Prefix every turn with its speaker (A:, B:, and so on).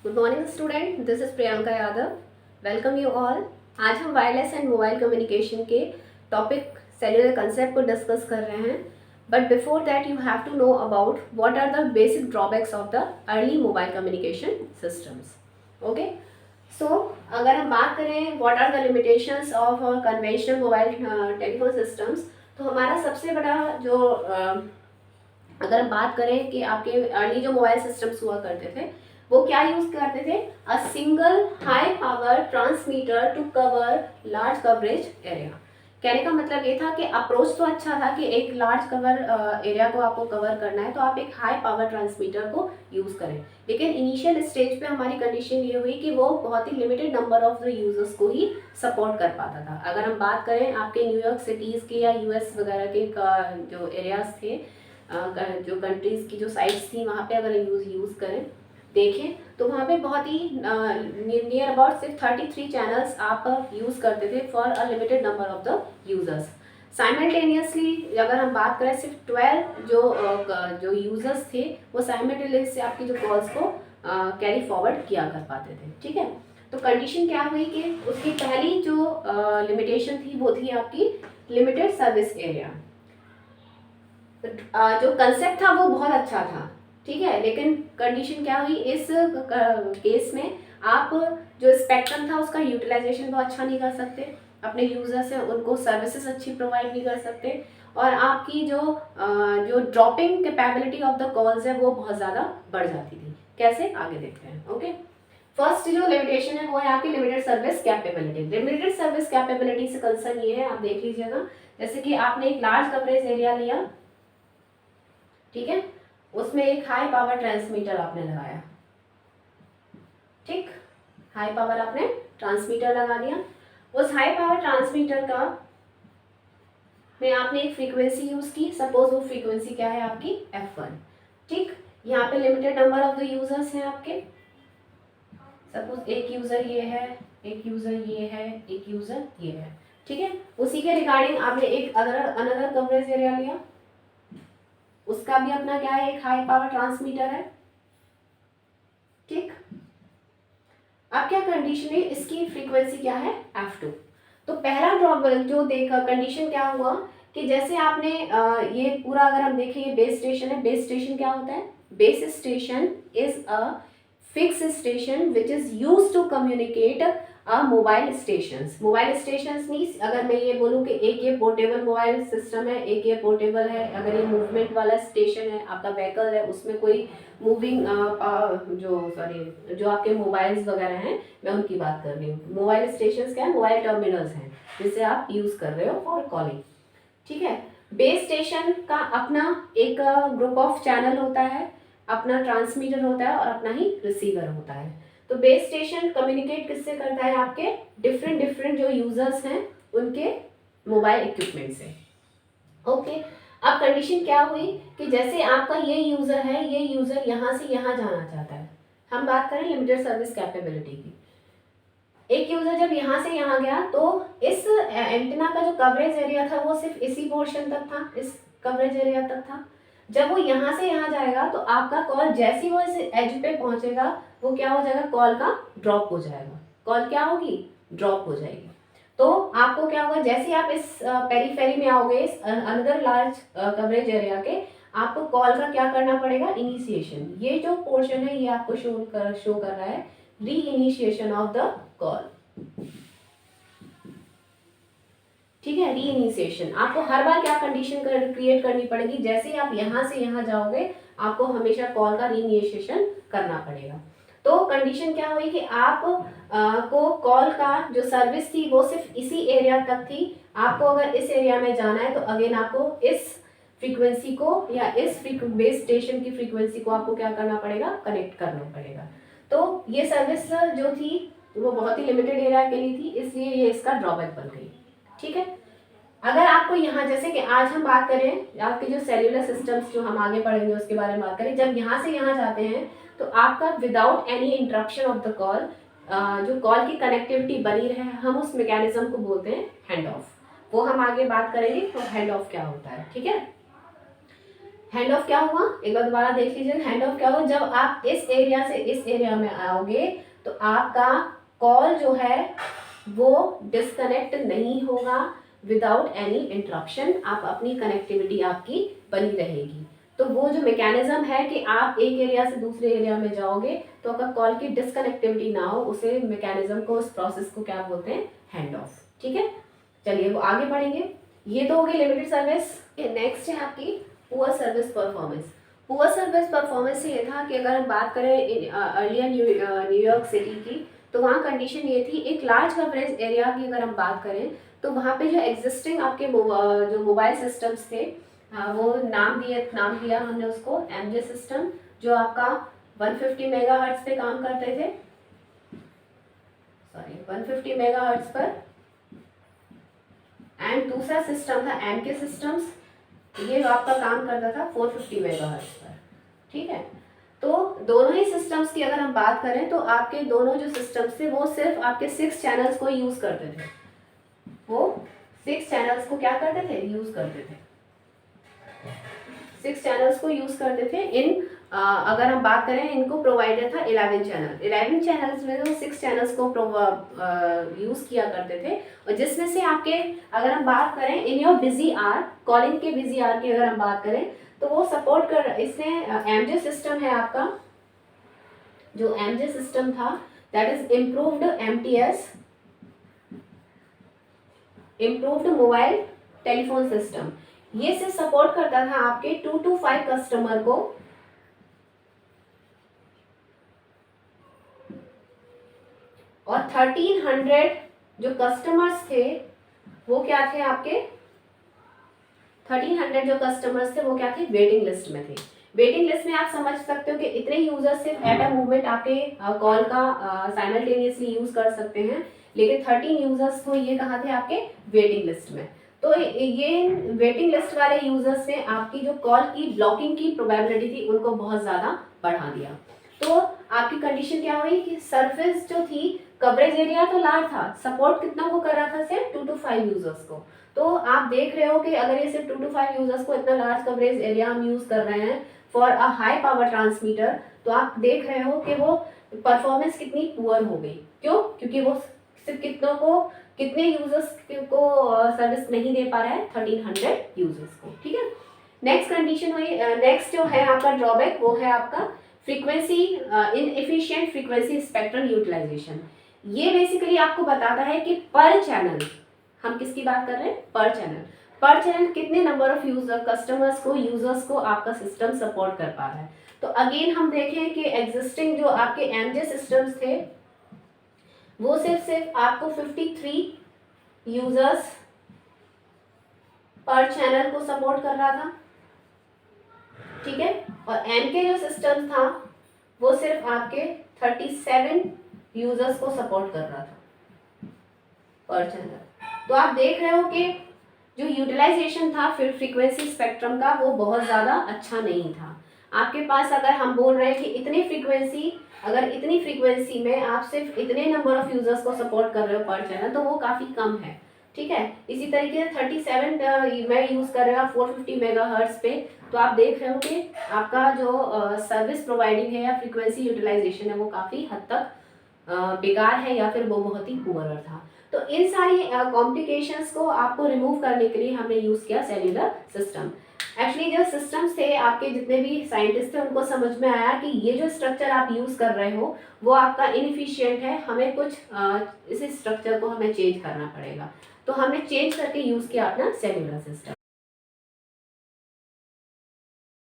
A: Good morning student, this is Priyanka Yadav. Welcome you all. आज हम wireless and mobile communication के topic cellular concept को discuss कर रहे हैं। But before that you have to know about what are the basic drawbacks of the early mobile communication systems. Okay, so अगर हम बात करें what are the limitations of conventional mobile telephone systems, तो हमारा सबसे बड़ा जो अगर हम बात करें कि आपके अर्ली जो मोबाइल सिस्टम्स हुआ करते थे वो क्या यूज करते थे, a single high power transmitter to cover large coverage area. कहने का मतलब ये था कि अप्रोच तो अच्छा था कि एक लार्ज कवर एरिया को आपको कवर करना है तो आप एक हाई पावर ट्रांसमीटर को यूज करें। लेकिन इनिशियल स्टेज पे हमारी कंडीशन ये हुई कि वो बहुत ही limited number of the users को ही सपोर्ट कर पाता था। अगर हम बात करें आपके न्यूयॉर्क सिटीज के या यूएस वगैरह के जो एरियाज थे, जो कंट्रीज की जो साइट्स थी, वहाँ पे अगर यूज करें देखें तो वहाँ पे बहुत ही नियर अबाउट सिर्फ 33 चैनल्स आप यूज़ करते थे for a limited number of the users. Simultaneously अगर हम बात करें सिर्फ 12 जो यूज़र्स थे वो साइमल्टेनियसली आपकी जो कॉल्स को कैरी फॉरवर्ड किया कर पाते थे। ठीक है, तो कंडीशन क्या हुई कि उसकी पहली जो लिमिटेशन थी वो थी आपकी लिमिटेड सर्विस एरिया। जो कंसेप्ट था वो बहुत अच्छा था, ठीक है, लेकिन कंडीशन क्या हुई इस केस में, आप जो स्पेक्ट्रम था उसका यूटिलाइजेशन बहुत अच्छा नहीं कर सकते, अपने यूजर्स हैं उनको सर्विसेज अच्छी प्रोवाइड नहीं कर सकते, और आपकी जो dropping capability of the calls है वो बहुत ज़्यादा बढ़ जाती थी। कैसे, आगे देखते हैं। ओके, फर्स्ट जो लिमिटेशन है वो है आपकी limited service capability. Limited service capability से कंसर्न ये है, आप देख लीजिएगा, जैसे कि आपने एक लार्ज कवरेज एरिया लिया, ठीक है, उसमें एक हाई पावर ट्रांसमीटर आपने लगाया, ठीक, हाई पावर आपने ट्रांसमीटर लगा दिया। उस हाई पावर ट्रांसमीटर का में आपने एक फ्रीक्वेंसी यूज की, सपोज वो फ्रीक्वेंसी क्या है आपकी F1। ठीक, यहाँ पे limited number of the users हैं आपके, सपोज एक यूजर ये है, एक यूजर ये है, एक यूजर ये है, ठीक है। उसी के रिगार्डिंग आपने एक अनदर कवरेज एरिया लिया, उसका भी अपना क्या है, एक हाई पावर ट्रांसमीटर है, ठीक। अब क्या कंडीशन है, इसकी फ्रीक्वेंसी क्या है F2। तो पहला ड्रॉबैक जो देखा कंडीशन क्या हुआ कि जैसे आपने ये पूरा अगर हम देखें, ये बेस स्टेशन है। बेस स्टेशन क्या होता है, base station is a fix station which is use to communicate mobile stations. Mobile stations means अगर मैं ये बोलूँ कि एक ये पोर्टेबल मोबाइल सिस्टम है, एक ये पोर्टेबल है, अगर ये मूवमेंट वाला स्टेशन है, आपका व्हीकल है, उसमें कोई मूविंग जो आपके मोबाइल्स वगैरह हैं, मैं उनकी बात कर रही हूँ। मोबाइल स्टेशंस क्या है, मोबाइल टर्मिनल्स हैं जिसे आप यूज़ कर रहे हो फॉर कॉलिंग, ठीक है। बेस स्टेशन का अपना एक ग्रुप ऑफ चैनल होता है, अपना ट्रांसमीटर होता है और अपना ही रिसीवर होता है। तो बेस स्टेशन कम्युनिकेट किससे करता है, आपके डिफरेंट डिफरेंट जो यूजर्स हैं उनके मोबाइल इक्विपमेंट से। ओके, अब कंडीशन क्या हुई कि जैसे आपका ये यूजर है, ये यूजर यहाँ से यहाँ जाना चाहता है, हम बात करें लिमिटेड सर्विस कैपेबिलिटी की। एक यूजर जब यहाँ से यहाँ गया तो इस एंटीना का जो कवरेज एरिया था वो सिर्फ इसी पोर्शन तक था, इस कवरेज एरिया तक था। जब वो यहाँ से यहाँ जाएगा तो आपका कॉल जैसे ही वो इस एज पे पहुंचेगा वो क्या हो जाएगा, कॉल का ड्रॉप हो जाएगा। कॉल क्या होगी, ड्रॉप हो जाएगी। तो आपको क्या होगा, जैसे ही आप इस पेरीफेरी में आओगे, इस अनदर लार्ज कवरेज एरिया के, आपको कॉल का क्या करना पड़ेगा, इनिशिएशन। ये जो पोर्शन है ये आपको शो कर रहा है री इनिशिएशन ऑफ द कॉल, ठीक है। री इनिशिएशन आपको हर बार क्या कंडीशन क्रिएट करनी पड़ेगी, जैसे ही आप यहाँ से यहाँ जाओगे आपको हमेशा कॉल का री इनिशिएशन करना पड़ेगा। तो कंडीशन क्या हुई कि आप को कॉल का जो सर्विस थी वो सिर्फ इसी एरिया तक थी। आपको अगर इस एरिया में जाना है तो अगेन आपको इस फ्रीक्वेंसी को या इस बेस स्टेशन की फ्रीक्वेंसी को आपको क्या करना पड़ेगा, कनेक्ट करना पड़ेगा। तो ये सर्विस जो थी वो बहुत ही लिमिटेड एरिया के लिए थी, इसलिए ये इसका ड्रॉबैक बन गई, ठीक है। अगर आपको यहाँ, जैसे कि आज हम बात करें आपके जो सेल्यूलर सिस्टम्स जो हम आगे पढ़ेंगे उसके बारे में बात करें, जब यहाँ से यहाँ जाते हैं तो आपका without any interruption of the call जो कॉल की कनेक्टिविटी बनी रहे, हम उस मैकेनिज्म को बोलते हैं हैंड ऑफ। वो हम आगे बात करेंगे तो हैंड ऑफ क्या होता है, ठीक है। हैंड ऑफ क्या हुआ, एक बार दोबारा देख लीजिए। हैंड ऑफ क्या हुआ, जब आप इस एरिया से इस एरिया में आओगे तो आपका कॉल जो है वो डिस्कनेक्ट नहीं होगा विदाउट एनी इंटरप्शन, आप अपनी कनेक्टिविटी आपकी बनी रहेगी। तो वो जो मैकेनिज्म है कि आप एक एरिया से दूसरे एरिया में जाओगे तो आपका कॉल की डिस्कनेक्टिविटी ना हो, उसे मैकेनिज्म को, उस प्रोसेस को क्या बोलते हैं, हैंड ऑफ। ठीक है, चलिए वो आगे बढ़ेंगे। ये तो हो गई लिमिटेड सर्विस। नेक्स्ट है आपकी poor service performance. Poor service performance से ये था कि अगर हम बात करें अर्लियर न्यूयॉर्क सिटी की, तो वहाँ कंडीशन ये थी, एक लार्ज कवरेज एरिया की अगर हम बात करें तो वहाँ पे जो एग्जिस्टिंग आपके जो मोबाइल सिस्टम्स थे, वो नाम दिया हमने उसको एमजे सिस्टम, जो आपका 150 मेगाहर्ट्ज पे काम करते थे, 150 मेगाहर्ट्ज पर। एंड दूसरा सिस्टम था एमके सिस्टम्स, ये आपका काम करता था 450 मेगाहर्ट्ज पर। ठीक है, तो दोनों ही सिस्टम्स की अगर हम बात करें तो आपके दोनों जो सिस्टम्स थे वो सिर्फ आपके 6 चैनल्स को यूज करते थे, वो 6 चैनल्स को क्या करते थे, यूज करते थे, 6 चैनल्स को यूज करते थे। अगर हम बात करें, इनको प्रोवाइडेड था 11 चैनल, 11 चैनल्स में वो 6 चैनल्स को यूज किया करते थे। और जिसमें से आपके, अगर हम बात करें in your busy hour, calling के बिजी आर की अगर हम बात करें तो वो सपोर्ट कर, इसमें एमजे सिस्टम है आपका, जो एमजे सिस्टम था that is improved MTS, improved mobile telephone system. ये सिर्फ सपोर्ट करता था आपके 2 to 5 कस्टमर को, और 1300 जो कस्टमर्स थे वो क्या थे आपके, 1300 जो कस्टमर्स थे वो क्या थे, वेटिंग लिस्ट में थे। वेटिंग लिस्ट में आप समझ सकते हो कि इतने यूजर्स सिर्फ एट अ मूवमेंट आपके कॉल का साइमल्टेनियसली यूज कर सकते हैं, लेकिन 13 यूजर्स को ये कहाँ थे, आपके वेटिंग लिस्ट में। तो ये वेटिंग लिस्ट वाले यूजर्स ने आपकी जो कॉल की ब्लॉकिंग की प्रोबेबिलिटी थी उनको बहुत ज़्यादा बढ़ा दिया। तो आपकी कंडीशन क्या हुई कि सरफेस जो थी, कवरेज एरिया तो लार्ज था, सपोर्ट कितना को कर रहा था, सिर्फ 2 to 5 यूजर्स को। तो आप देख रहे हो कि अगर ये सिर्फ 2 to 5 यूजर्स को, इतना लार्ज कवरेज एरिया हम यूज कर रहे हैं for a high power transmitter, तो आप देख रहे हो कि वो परफॉर्मेंस कितनी पुअर हो गई। क्यों, क्योंकि वो सिर्फ कितने यूजर्स को सर्विस नहीं दे पा रहा है, 1300 यूजर्स को। ठीक है, नेक्स्ट कंडीशन हुई, नेक्स्ट जो है आपका ड्रॉबैक, वो है आपका frequency, inefficient frequency spectrum utilization. ये बेसिकली आपको बताता है कि पर चैनल, हम किसकी बात कर रहे हैं, पर चैनल कितने नंबर ऑफ यूजर, कस्टमर्स को, यूजर्स को आपका सिस्टम सपोर्ट कर पा रहा है। तो अगेन हम देखें कि एग्जिस्टिंग जो आपके एमजे सिस्टम्स थे वो सिर्फ आपको 53 यूजर्स पर चैनल को सपोर्ट कर रहा था। ठीक है, और एमके जो सिस्टम था वो सिर्फ आपके 37 यूजर्स को सपोर्ट कर रहा था पर चैनल। तो आप देख रहे हो कि जो यूटिलाइजेशन था फिर फ्रीक्वेंसी स्पेक्ट्रम का, वो बहुत ज़्यादा अच्छा नहीं था। आपके पास अगर हम बोल रहे हैं कि इतनी फ्रीक्वेंसी में आप सिर्फ इतने नंबर ऑफ यूजर्स को सपोर्ट कर रहे हो पर चैनल, तो वो काफ़ी कम है। ठीक है, इसी तरीके से 37 मैं यूज़ कर रहा हूँ 450 मेगाहर्ट्ज पे, तो आप देख रहे हो कि आपका जो सर्विस प्रोवाइडिंग है या फ्रीक्वेंसी यूटिलाइजेशन है वो काफ़ी हद तक बेकार है, या फिर वो बहुत ही पुअर था। तो इन सारी कॉम्प्लिकेशंस को आपको रिमूव करने के लिए हमने यूज़ किया सेल्यूलर सिस्टम। एक्चुअली जो सिस्टम्स थे, आपके जितने भी साइंटिस्ट थे उनको समझ में आया कि ये जो स्ट्रक्चर आप यूज़ कर रहे हो वो आपका इनएफिशिएंट है, हमें कुछ इस स्ट्रक्चर को हमें चेंज करना पड़ेगा। तो हमने चेंज करके यूज़ किया अपना सेल्यूलर सिस्टम।